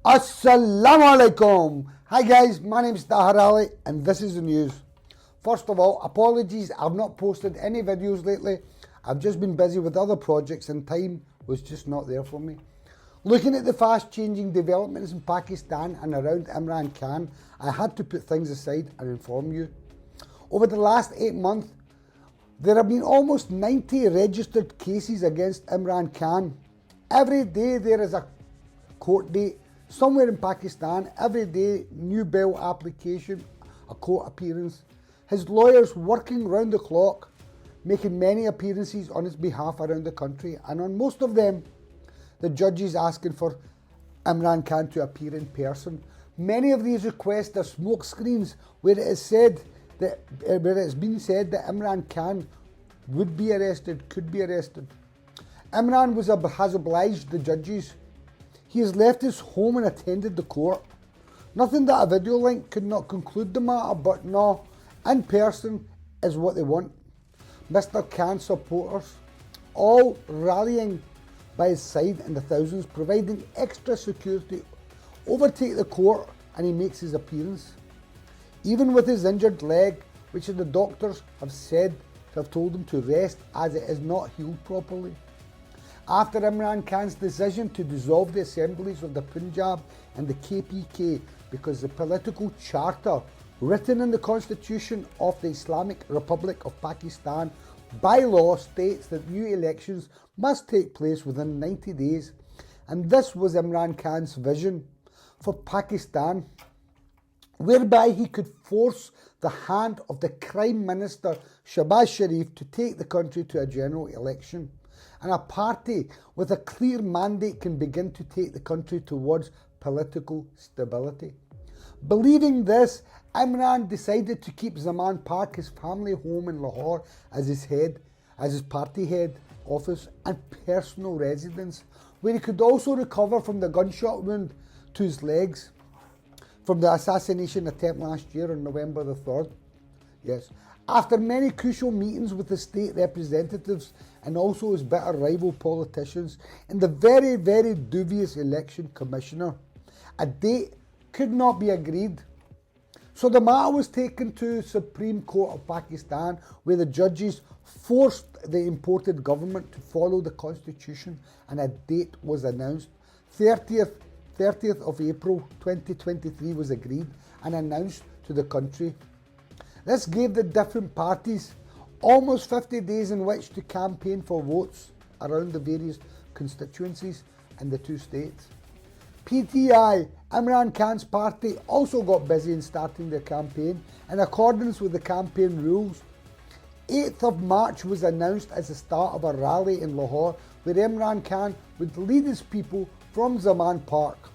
Assalamu alaikum. Hi guys, my name is Tahar Ali and this is the news. First of all, apologies, I've not posted any videos lately. I've just been busy with other projects and time was just not there for me. Looking at the fast changing developments in Pakistan and around Imran Khan, I had to put things aside and inform you. Over the last 8 months, there have been almost 90 registered cases against Imran Khan. Every day there is a court date somewhere in Pakistan. Every day, new bail application, a court appearance. His lawyers working round the clock, making many appearances on his behalf around the country, and on most of them, the judges asking for Imran Khan to appear in person. Many of these requests are smoke screens where it has been said that Imran Khan would be arrested, could be arrested. Imran has obliged the judges. He has left his home and attended the court. Nothing that a video link could not conclude the matter, but no, in person is what they want. Mr. Khan's supporters all rallying by his side in the thousands, providing extra security, overtake the court and he makes his appearance. Even with his injured leg, which the doctors have told him to rest as it is not healed properly. After Imran Khan's decision to dissolve the assemblies of the Punjab and the KPK because the political charter written in the constitution of the Islamic Republic of Pakistan by law states that new elections must take place within 90 days, and this was Imran Khan's vision for Pakistan, whereby he could force the hand of the Crime Minister Shahbaz Sharif to take the country to a general election, and a party with a clear mandate can begin to take the country towards political stability. Believing this, Imran decided to keep Zaman Park, his family home in Lahore, as his party head office and personal residence, where he could also recover from the gunshot wound to his legs from the assassination attempt last year on November the 3rd. Yes. After many crucial meetings with the state representatives and also his bitter rival politicians and the very, very dubious election commissioner, a date could not be agreed. So the matter was taken to Supreme Court of Pakistan, where the judges forced the imported government to follow the constitution, and a date was announced. 30th of April 2023 was agreed and announced to the country. This gave the different parties almost 50 days in which to campaign for votes around the various constituencies in the two states. PTI, Imran Khan's party, also got busy in starting their campaign in accordance with the campaign rules. 8th of March was announced as the start of a rally in Lahore where Imran Khan would lead his people from Zaman Park.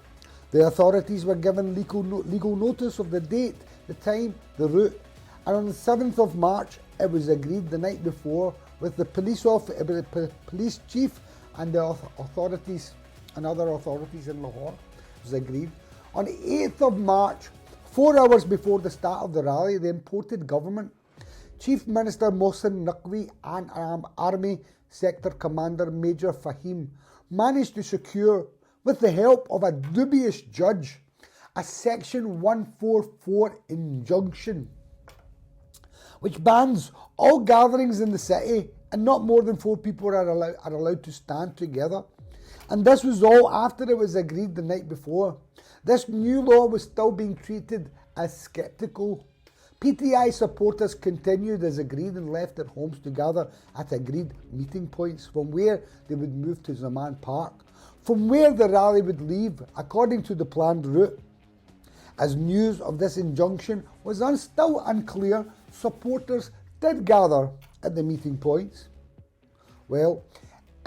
The authorities were given legal notice of the date, the time, the route, and on the 7th of March it was agreed the night before with the police chief and the authorities and other authorities in Lahore. It was agreed. On the 8th of March, 4 hours before the start of the rally, the imported government, Chief Minister Mohsin Naqvi and Army Sector Commander Major Fahim managed to secure, with the help of a dubious judge, a Section 144 injunction which bans all gatherings in the city and not more than 4 people are allowed to stand together. And this was all after it was agreed the night before. This new law was still being treated as sceptical. PTI supporters continued as agreed and left their homes to gather at agreed meeting points, from where they would move to Zaman Park, from where the rally would leave according to the planned route. As news of this injunction was still unclear, supporters did gather at the meeting points. Well,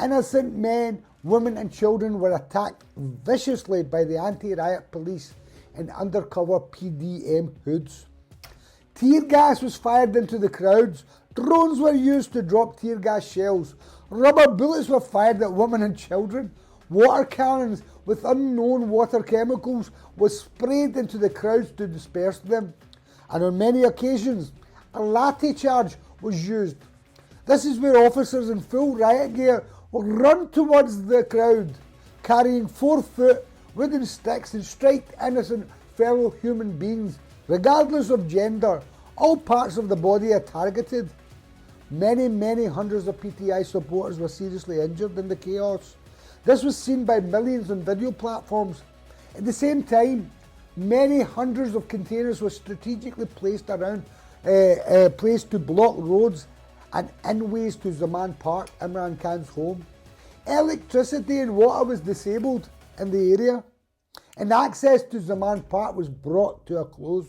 innocent men, women and children were attacked viciously by the anti-riot police in undercover PDM hoods. Tear gas was fired into the crowds, drones were used to drop tear gas shells, rubber bullets were fired at women and children, water cannons with unknown water chemicals was sprayed into the crowds to disperse them, and on many occasions a lathi charge was used. This is where officers in full riot gear will run towards the crowd, carrying 4-foot wooden sticks and strike innocent fellow human beings, regardless of gender. All parts of the body are targeted. Many hundreds of PTI supporters were seriously injured in the chaos. This was seen by millions on video platforms. At the same time, many hundreds of containers were strategically placed to block roads and inways to Zaman Park, Imran Khan's home. Electricity and water was disabled in the area, and access to Zaman Park was brought to a close.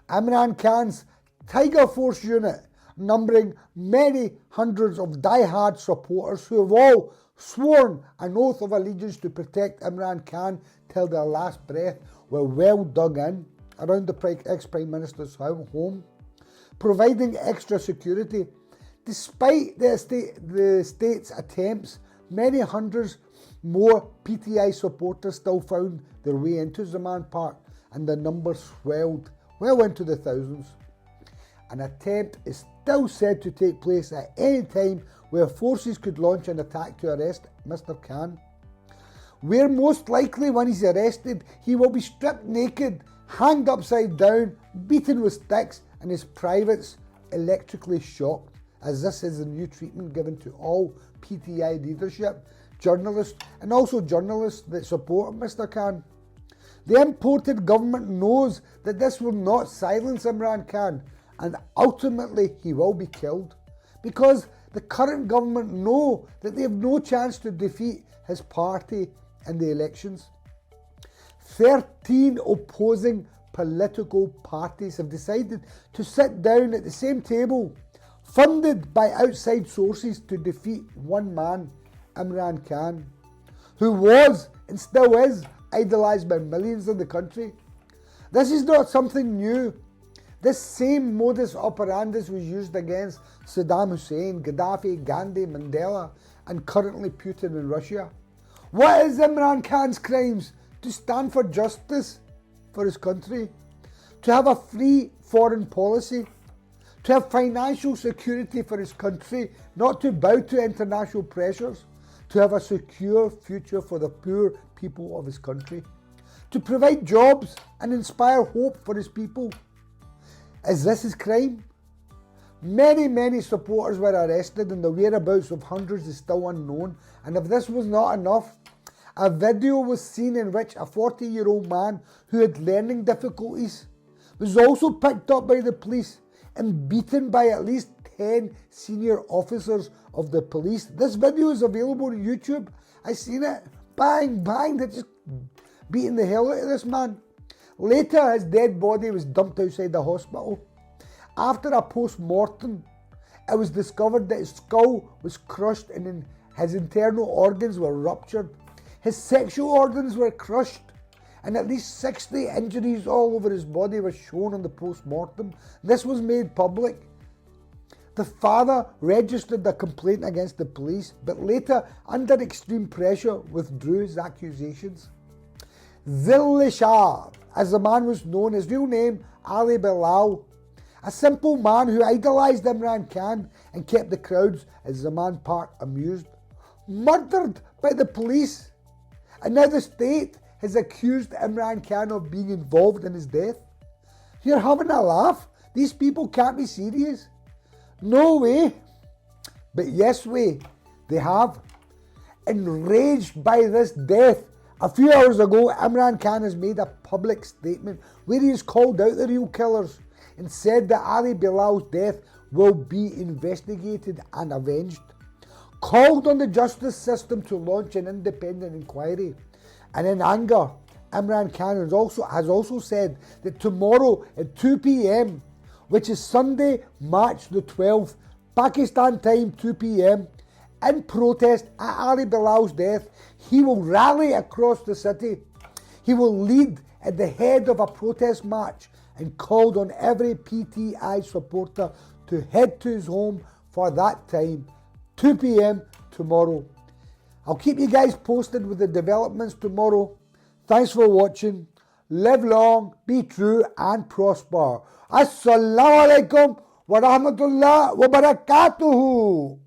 Imran Khan's Tiger Force unit, numbering many hundreds of die-hard supporters who have all sworn an oath of allegiance to protect Imran Khan till their last breath, were well dug in around the ex-Prime Minister's home, providing extra security. Despite the state's attempts, many hundreds more PTI supporters still found their way into Zaman Park, and the numbers swelled well into the thousands. An attempt is still said to take place at any time where forces could launch an attack to arrest Mr. Khan. Where most likely when he's arrested, he will be stripped naked, hanged upside down, beaten with sticks, and his privates electrically shocked, as this is a new treatment given to all PTI leadership, journalists, and also journalists that support Mr. Khan. The imported government knows that this will not silence Imran Khan, and ultimately he will be killed, because the current government know that they have no chance to defeat his party in the elections. 13 opposing political parties have decided to sit down at the same table, funded by outside sources, to defeat one man, Imran Khan, who was and still is idolised by millions in the country. This is not something new. This same modus operandi was used against Saddam Hussein, Gaddafi, Gandhi, Mandela, and currently Putin in Russia. What is Imran Khan's crimes? To stand for justice for his country, to have a free foreign policy, to have financial security for his country, not to bow to international pressures, to have a secure future for the poor people of his country, to provide jobs and inspire hope for his people. Is this his crime? Many supporters were arrested, and the whereabouts of hundreds is still unknown. And if this was not enough, a video was seen in which a 40-year-old man who had learning difficulties was also picked up by the police and beaten by at least 10 senior officers of the police. This video is available on YouTube. I seen it. Bang, they're just beating the hell out of this man. Later, his dead body was dumped outside the hospital. After a post-mortem, it was discovered that his skull was crushed and his internal organs were ruptured. His sexual organs were crushed, and at least 60 injuries all over his body were shown on the post-mortem. This was made public. The father registered a complaint against the police, but later, under extreme pressure, withdrew his accusations. Zilli Shah, as the man was known, his real name Ali Bilal, a simple man who idolised Imran Khan and kept the crowds at Zaman Park amused, murdered by the police, and now the state has accused Imran Khan of being involved in his death. You're having a laugh? These people can't be serious. No way. But yes way, they have. Enraged by this death, a few hours ago, Imran Khan has made a public statement where he has called out the real killers and said that Ali Bilal's death will be investigated and avenged. Called on the justice system to launch an independent inquiry. And in anger, Imran Khan has also said that tomorrow at 2 p.m, which is Sunday, March the 12th, Pakistan time 2 p.m, in protest at Ali Bilal's death, he will rally across the city. He will lead at the head of a protest march and called on every PTI supporter to head to his home for that time, 2 p.m. tomorrow. I'll keep you guys posted with the developments tomorrow. Thanks for watching. Live long, be true and prosper. Assalamu alaikum wa rahmatullah wa barakatuhu.